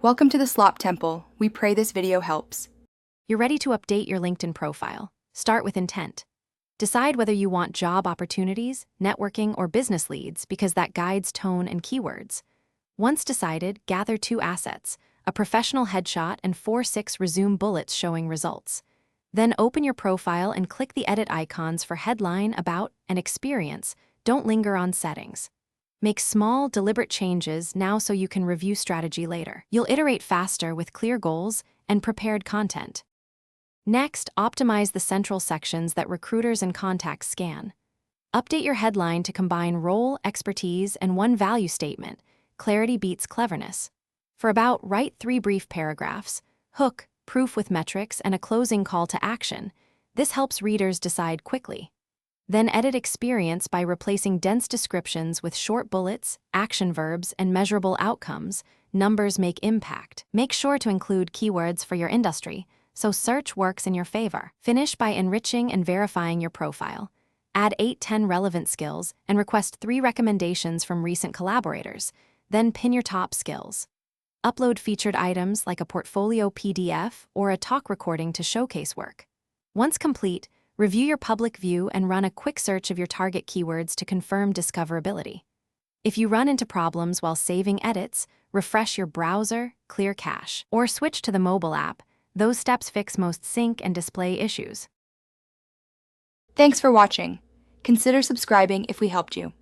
Welcome to the Slop Temple. We pray this video helps. You're ready to update your LinkedIn profile. Start with intent. Decide whether you want job opportunities, networking, or business leads because that guides tone and keywords. Once decided, gather 2 assets, a professional headshot and 4-6 resume bullets showing results. Then open your profile and click the edit icons for headline, about, and experience. Don't linger on settings. Make small, deliberate changes now so you can review strategy later. You'll iterate faster with clear goals and prepared content. Next, optimize the central sections that recruiters and contacts scan. Update your headline to combine role, expertise, and one value statement. Clarity beats cleverness. For about, write 3 brief paragraphs. Hook, proof with metrics, and a closing call to action. This helps readers decide quickly. Then edit experience by replacing dense descriptions with short bullets, action verbs, and measurable outcomes. Numbers make impact. Make sure to include keywords for your industry, so search works in your favor. Finish by enriching and verifying your profile. Add 8-10 relevant skills and request 3 recommendations from recent collaborators. Then pin your top skills. Upload featured items like a portfolio PDF or a talk recording to showcase work. Once complete, review your public view and run a quick search of your target keywords to confirm discoverability. If you run into problems while saving edits, refresh your browser, clear cache, or switch to the mobile app. Those steps fix most sync and display issues. Thanks for watching. Consider subscribing if we helped you.